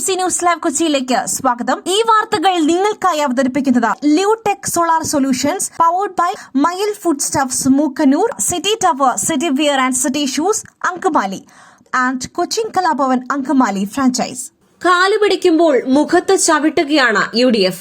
MC news live കൊച്ചിയിലേക്ക് സ്വാഗതം. ഈ വാർത്തകൾ നിങ്ങൾക്കായി അവതരിപ്പിക്കുന്നത് Leotech solar solutions, powered by Mayil food stuffs, Mookkannoor, city tower, city wear and city shoes, Angamaly and Cochin Kalabhavan Angamaly franchise. കാലുപിടിക്കുമ്പോൾ മുഖത്ത് ചവിട്ടുകയാണ് UDF.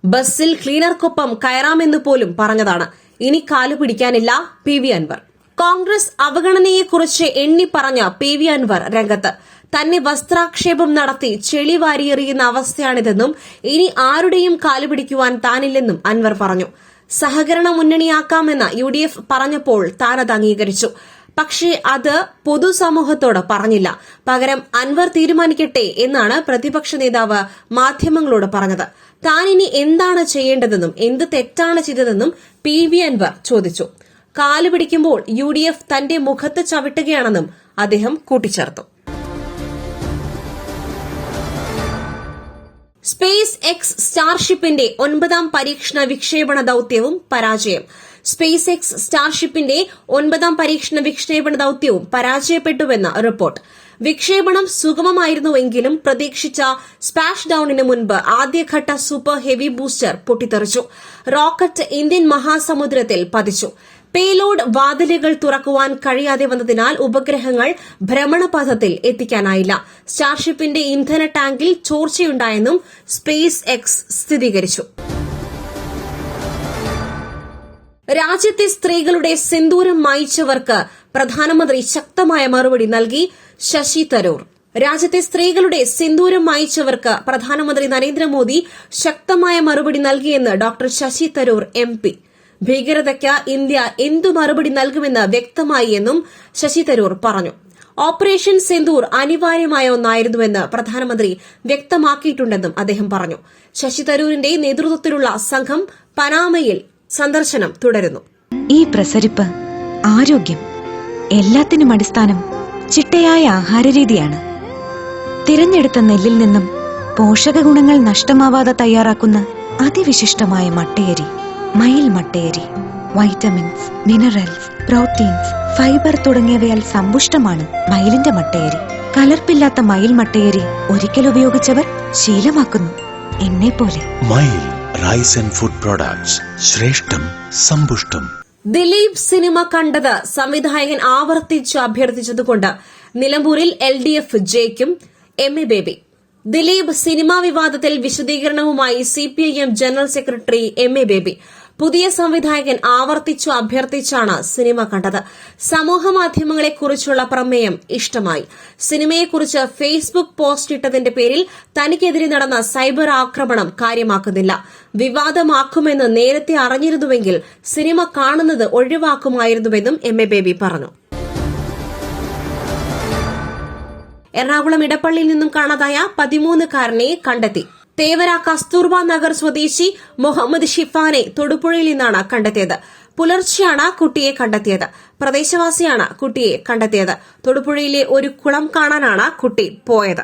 ബസ്സിൽ ക്ലീനർക്കൊപ്പം കയറാമെന്ന് പോലും പറഞ്ഞതാണ്. ഇനി കാലുപിടിക്കാനില്ല PV അൻവർ. കോൺഗ്രസ് അവഗണനയെക്കുറിച്ച് എണ്ണിപ്പറഞ്ഞ PV അൻവർ രംഗത്ത്. തന്നെ വസ്ത്രാക്ഷേപം നടത്തി ചെളി വാരിയെറിയുന്ന അവസ്ഥയാണിതെന്നും ഇനി ആരുടെയും കാലുപിടിക്കുവാൻ താനില്ലെന്നും അൻവർ പറഞ്ഞു. സഹകരണ മുന്നണിയാക്കാമെന്ന് UDF പറഞ്ഞപ്പോൾ താനത് അംഗീകരിച്ചു. പക്ഷേ അത് പൊതുസമൂഹത്തോട് പറഞ്ഞില്ല. പകരം അൻവർ തീരുമാനിക്കട്ടെ എന്നാണ് പ്രതിപക്ഷ നേതാവ് മാധ്യമങ്ങളോട് പറഞ്ഞത്. താൻ ഇനി എന്താണ് ചെയ്യേണ്ടതെന്നും എന്ത് തെറ്റാണ് ചെയ്തതെന്നും PV അൻവർ ചോദിച്ചു. കാലുപിടിക്കുമ്പോൾ UDF തന്റെ മുഖത്ത് ചവിട്ടുകയാണെന്നും അദ്ദേഹം കൂട്ടിച്ചേർത്തു. സ്പേസ് എക്സ് സ്റ്റാർഷിപ്പിന്റെ 9ാം പരീക്ഷണ വിക്ഷേപണ ദൌത്യവും പരാജയം. സ്പേസ് എക്സ് സ്റ്റാർഷിപ്പിന്റെ 9ാം പരീക്ഷണ വിക്ഷേപണ ദൌത്യവും പരാജയപ്പെട്ടുവെന്ന് റിപ്പോർട്ട്. വിക്ഷേപണം സുഗമമായിരുന്നുവെങ്കിലും പ്രതീക്ഷിച്ച സ്പാഷ് ഡൌണിന് മുൻപ് ആദ്യഘട്ട സൂപ്പർ ഹെവി ബൂസ്റ്റർ പൊട്ടിത്തെറിച്ചു. റോക്കറ്റ് ഇന്ത്യൻ മഹാസമുദ്രത്തിൽ പതിച്ചു. പേലോഡ് വാതിലുകൾ തുറക്കുവാൻ കഴിയാതെ വന്നതിനാൽ ഉപഗ്രഹങ്ങൾ ഭ്രമണപഥത്തിൽ എത്തിക്കാനായില്ല. സ്റ്റാർഷിപ്പിന്റെ ഇന്ധന ടാങ്കിൽ ചോർച്ചയുണ്ടായെന്നും സ്പേസ് എക്സ് സ്ഥിരീകരിച്ചു. രാജ്യത്തെ സ്ത്രീകളുടെ സിന്ദൂരം മായ്ച്ചവർക്ക് പ്രധാനമന്ത്രി ശക്തമായ മറുപടി നൽകി. ശശി തരൂർ. രാജ്യത്തെ സ്ത്രീകളുടെ സിന്ദൂരം മായ്ച്ചവർക്ക് പ്രധാനമന്ത്രി നരേന്ദ്രമോദി ശക്തമായ മറുപടി നൽകിയെന്ന് doctor Sasi Tharoor MP. ഭീകരതയ്ക്ക് India എന്തു മറുപടി നൽകുമെന്ന് വ്യക്തമായി എന്നും ശശി തരൂർ പറഞ്ഞു. ഓപ്പറേഷൻ സിന്ദൂർ അനിവാര്യമായ ഒന്നായിരുന്നുവെന്ന് പ്രധാനമന്ത്രി വ്യക്തമാക്കിയിട്ടുണ്ടെന്നും അദ്ദേഹം പറഞ്ഞു. ശശി തരൂരിന്റെ നേതൃത്വത്തിലുള്ള സംഘം പനാമയിൽ സന്ദർശനം തുടരുന്നു. ഈ പ്രസരിപ്പ്, ആരോഗ്യം, എല്ലാത്തിനും അടിസ്ഥാനം ചിട്ടയായ ആഹാരരീതിയാണ്. തിരഞ്ഞെടുത്ത നെല്ലിൽ നിന്നും പോഷകഗുണങ്ങൾ നഷ്ടമാവാതെ തയ്യാറാക്കുന്ന അതിവിശിഷ്ടമായ മട്ടയരി, മയിൽ മട്ടയരി. വൈറ്റമിൻസ്, മിനറൽസ്, പ്രോട്ടീൻസ്, ഫൈബർ തുടങ്ങിയവയാൽ സമ്പുഷ്ടമാണ് മയിലിന്റെ മട്ടയരി. കലർപ്പില്ലാത്ത മയിൽ മട്ടയരി ഒരിക്കൽ ഉപയോഗിച്ചവർ ശീലമാക്കുന്നു. എന്നെപ്പോലെ മയിൽ റൈസ് ആൻഡ് ഫുഡ് പ്രോഡക്ട്സ്, ശ്രേഷ്ഠം സമ്പുഷ്ടം. ദിലീപ് സിനിമ കണ്ടത് സംവിധായകൻ ആവർത്തിച്ച് അഭ്യർത്ഥിച്ചതുകൊണ്ട് നിലമ്പൂരിൽ LDF ജയിക്കും. MA baby. ദിലീപ് സിനിമാ വിവാദത്തിൽ വിശദീകരണവുമായി CPIM general secretary MA baby. പുതിയ സംവിധായകൻ ആവർത്തിച്ചു അഭ്യർത്ഥിച്ചാണ് സിനിമ കണ്ടത്. സമൂഹമാധ്യമങ്ങളെക്കുറിച്ചുള്ള പ്രമേയം ഇഷ്ടമായി. സിനിമയെക്കുറിച്ച് ഫേസ്ബുക്ക് പോസ്റ്റ് ഇട്ടതിന്റെ പേരിൽ തനിക്കെതിരെ നടന്ന സൈബർ ആക്രമണം കാര്യമാക്കുന്നില്ല. വിവാദമാക്കുമെന്ന് നേരത്തെ അറിഞ്ഞിരുന്നുവെങ്കിൽ സിനിമ കാണുന്നത് ഒഴിവാക്കുമായിരുന്നുവെന്നും MA ബേബി പറഞ്ഞു. എറണാകുളം ഇടപ്പള്ളിയിൽ നിന്നും കാണാതായ 13-കാരനെ കണ്ടെത്തി. തേവര കസ്തൂർബ നഗർ സ്വദേശി മുഹമ്മദ് ഷിഫാനെ തൊടുപുഴയിൽ നിന്നാണ് കണ്ടെത്തിയത്. പുലർച്ചെയാണ് കുട്ടിയെ കണ്ടെത്തിയത്. പ്രദേശവാസിയാണ് കുട്ടിയെ കണ്ടെത്തിയത്. തൊടുപുഴയിലെ ഒരു കുളം കാണാനാണ് കുട്ടി പോയത്.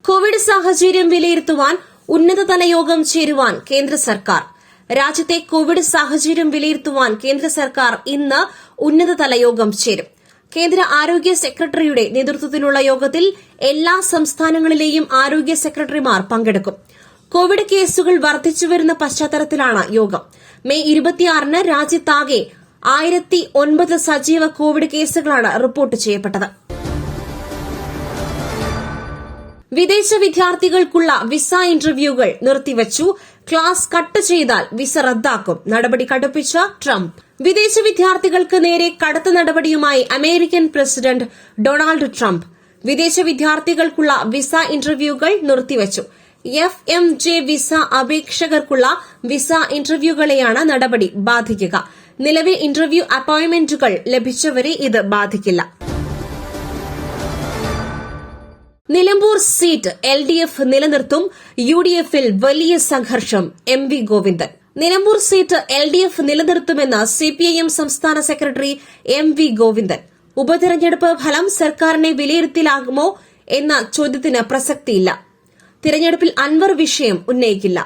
കോവിഡ് സാഹചര്യം വിലയിരുത്തുവാൻ ഉന്നതതല യോഗം ചേരുവാൻ കേന്ദ്ര സർക്കാർ. രാജ്യത്തെ കോവിഡ് സാഹചര്യം വിലയിരുത്തുവാൻ കേന്ദ്ര സർക്കാർ ഇന്ന് ഉന്നതതല യോഗം ചേരും. കേന്ദ്ര ആരോഗ്യ സെക്രട്ടറിയുടെ നേതൃത്വത്തിലുള്ള യോഗത്തിൽ എല്ലാ സംസ്ഥാനങ്ങളിലെയും ആരോഗ്യ സെക്രട്ടറിമാർ പങ്കെടുക്കും. കോവിഡ് കേസുകൾ വർദ്ധിച്ചുവരുന്ന പശ്ചാത്തലത്തിലാണ് യോഗം. മെയ് 26-ന് രാജ്യത്താകെ 1009 സജീവ കോവിഡ് കേസുകളാണ് റിപ്പോർട്ട് ചെയ്യപ്പെട്ടത്. വിദേശ വിദ്യാർത്ഥികൾക്കുള്ള വിസ ഇന്റർവ്യൂകൾ നിർത്തിവച്ചു. ക്ലാസ് കട്ട് ചെയ്താൽ വിസ റദ്ദാക്കും. നടപടി കടുപ്പിച്ച ട്രംപ്. വിദേശ വിദ്യാർത്ഥികൾക്ക് നേരെ കടുത്ത നടപടിയുമായി അമേരിക്കൻ പ്രസിഡന്റ് ഡൊണാൾഡ് ട്രംപ്. വിദേശ വിദ്യാർത്ഥികൾക്കുള്ള വിസ ഇന്റർവ്യൂകൾ നിർത്തിവച്ചു. FMJ വിസ അപേക്ഷകർക്കുള്ള വിസ ഇന്റർവ്യൂകളെയാണ് നടപടി ബാധിക്കുക. നിലവിൽ ഇന്റർവ്യൂ അപ്പോയിന്റ്മെന്റുകൾ ലഭിച്ചവരെ ഇത് ബാധിക്കില്ല. നിലമ്പൂർ സീറ്റ് LDF നിലനിർത്തും. UDFൽ വലിയ സംഘർഷം. MV Govindan. Nilambur seat LDF നിലനിർത്തുമെന്ന് CPIM സംസ്ഥാന സെക്രട്ടറി MV ഗോവിന്ദൻ. ഉപതെരഞ്ഞെടുപ്പ് ഫലം സർക്കാരിനെ വിലയിരുത്തലാകുമോ എന്ന ചോദ്യത്തിന് പ്രസക്തിയില്ല. തിരഞ്ഞെടുപ്പിൽ അൻവർ വിഷയം ഉന്നയിക്കില്ല.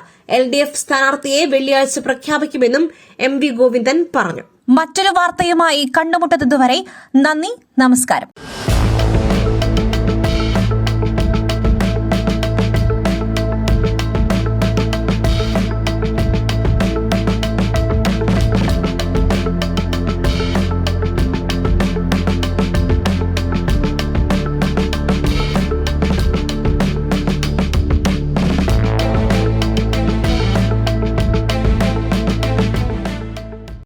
LDF സ്ഥാനാർത്ഥിയെ വെള്ളിയാഴ്ച പ്രഖ്യാപിക്കുമെന്നും MV ഗോവിന്ദൻ പറഞ്ഞു. മറ്റൊരു വാർത്തയുമായി കണ്ടുമുട്ടുന്നതുവരെ നന്ദി, നമസ്കാരം.